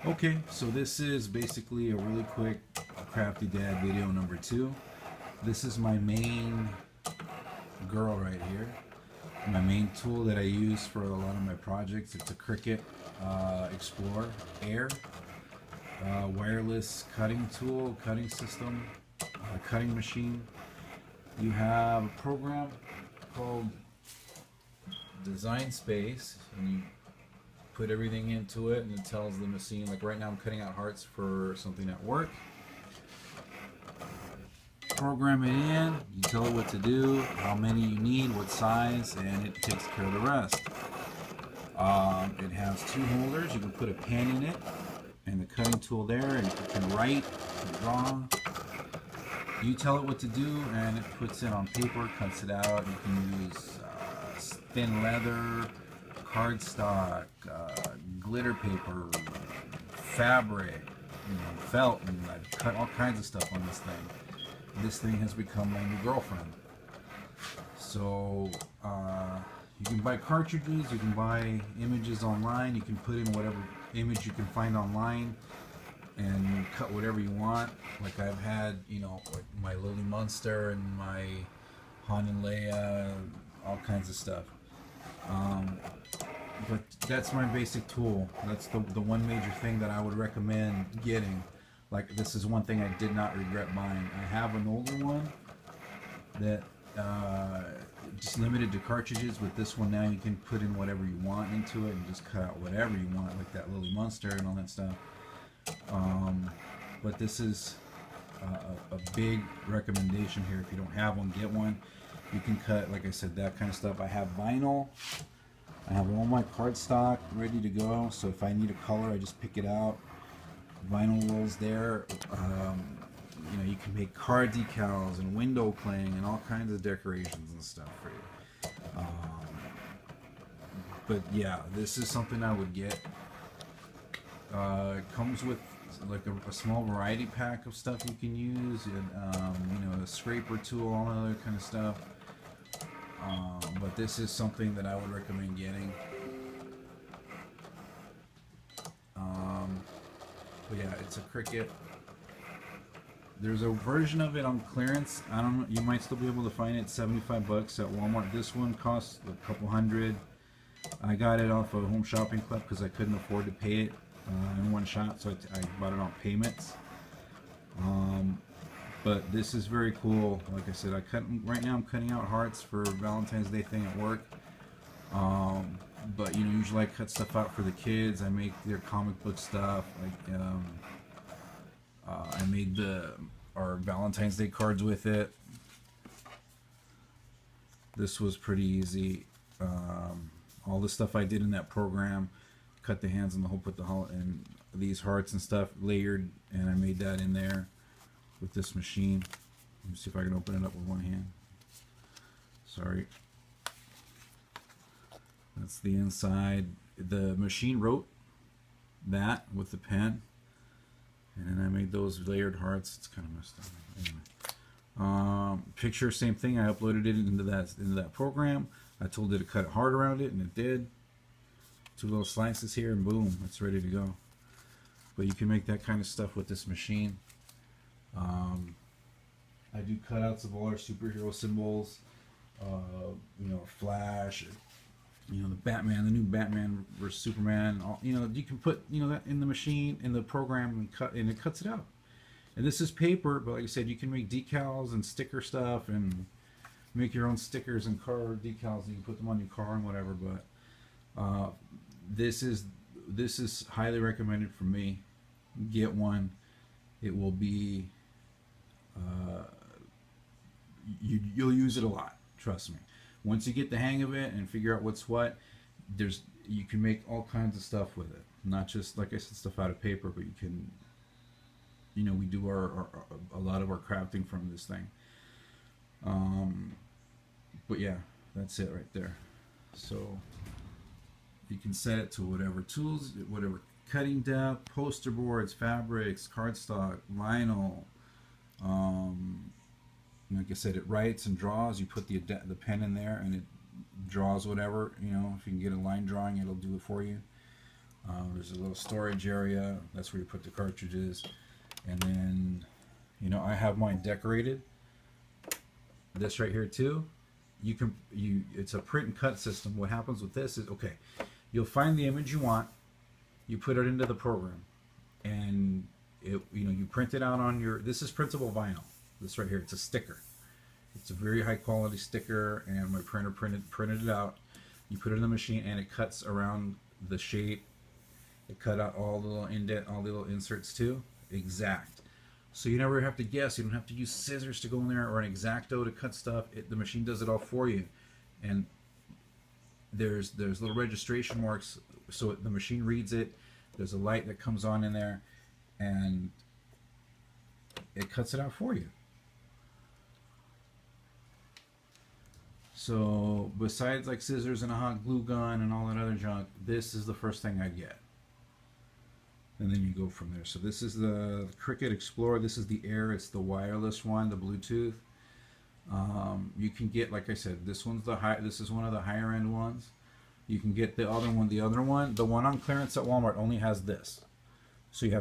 Okay, so this is basically a really quick Crafty Dad video number 2. This is my main girl right here. My main tool that I use for a lot of my projects. It's a Cricut Explorer Air wireless cutting tool, cutting system, cutting machine. You have a program called Design Space, and you put everything into it, and it tells the machine, like right now I'm cutting out hearts for something at work. Program it in, you tell it what to do, how many you need, what size, and it takes care of the rest. It has 2 holders, you can put a pen in it, and the cutting tool there, and you can write, you can draw. You tell it what to do, and it puts it on paper, cuts it out. You can use thin leather, cardstock, glitter paper, fabric, felt, and I've cut all kinds of stuff on this thing. This thing has become my new girlfriend. So you can buy cartridges, you can buy images online, you can put in whatever image you can find online and cut whatever you want. Like I've had, like my Lily Munster and my Han and Leia, all kinds of stuff. But that's my basic tool. That's the one major thing that I would recommend getting. Like this is one thing I did not regret buying. I have an older one that just limited to cartridges. With this one now you can put in whatever you want into it and just cut out whatever you want, like that Lily Munster and all that stuff. But this is a big recommendation here. If you don't have one, get one. You can cut, like I said, that kind of stuff. I have vinyl. I have all my cardstock ready to go, so if I need a color, I just pick it out. Vinyl rolls there. You can make car decals and window cling and all kinds of decorations and stuff for you. But yeah, this is something I would get. It comes with like a small variety pack of stuff you can use, and a scraper tool, all that other kind of stuff. But this is something that I would recommend getting. But yeah, it's a Cricut. There's a version of it on clearance. I don't know, you might still be able to find it, 75 bucks at Walmart. This one costs a couple hundred. I got it off of Home Shopping Club because I couldn't afford to pay it in one shot, so I bought it on payments. But this is very cool. Like I said, right now I'm cutting out hearts for Valentine's Day thing at work. But usually I cut stuff out for the kids. I make their comic book stuff. Like I made our Valentine's Day cards with it. This was pretty easy. All the stuff I did in that program, cut the hands and the whole, put the whole, and these hearts and stuff layered, and I made that in there with this machine. Let me see if I can open it up with one hand. Sorry. That's the inside. The machine wrote that with the pen, and then I made those layered hearts. It's kind of messed up. Anyway. Picture, same thing. I uploaded it into that program. I told it to cut a heart around it, and it did. 2 little slices here, and boom, it's ready to go. But you can make that kind of stuff with this machine. I do cutouts of all our superhero symbols. Flash. The Batman, the new Batman versus Superman. You can put that in the machine, in the program, and it cuts it out. And this is paper, but like I said, you can make decals and sticker stuff and make your own stickers and car decals. You can put them on your car and whatever. But this is highly recommended for me. Get one. It will be you'll use it a lot. Trust me. Once you get the hang of it and figure out what's what, you can make all kinds of stuff with it. Not just, like I said, stuff out of paper, but you can. We do a lot of our crafting from this thing. But yeah, that's it right there. So you can set it to whatever tools, whatever cutting depth, poster boards, fabrics, cardstock, vinyl. Like I said, it writes and draws. You put the pen in there and it draws whatever. If you can get a line drawing, it'll do it for you. There's a little storage area. That's where you put the cartridges. And then, you know, I have mine decorated. This right here too. It's a print and cut system. What happens with this is, okay, you'll find the image you want, you put it into the program, and you print it out on your. This is printable vinyl. This right here, it's a sticker. It's a very high quality sticker, and my printer printed it out. You put it in the machine, and it cuts around the shape. It cut out all the little indent, all the little inserts too. Exact. So you never have to guess. You don't have to use scissors to go in there or an X-Acto to cut stuff. The machine does it all for you. And there's little registration marks, so the machine reads it. There's a light that comes on in there, and it cuts it out for you. So besides like scissors and a hot glue gun and all that other junk, this is the first thing I get. And then you go from there. So this is the Cricut Explorer. This is the Air. It's the wireless one, the Bluetooth. You can get, like I said, this one's the high. This is one of the higher end ones. You can get the other one. The one on clearance at Walmart only has this. So you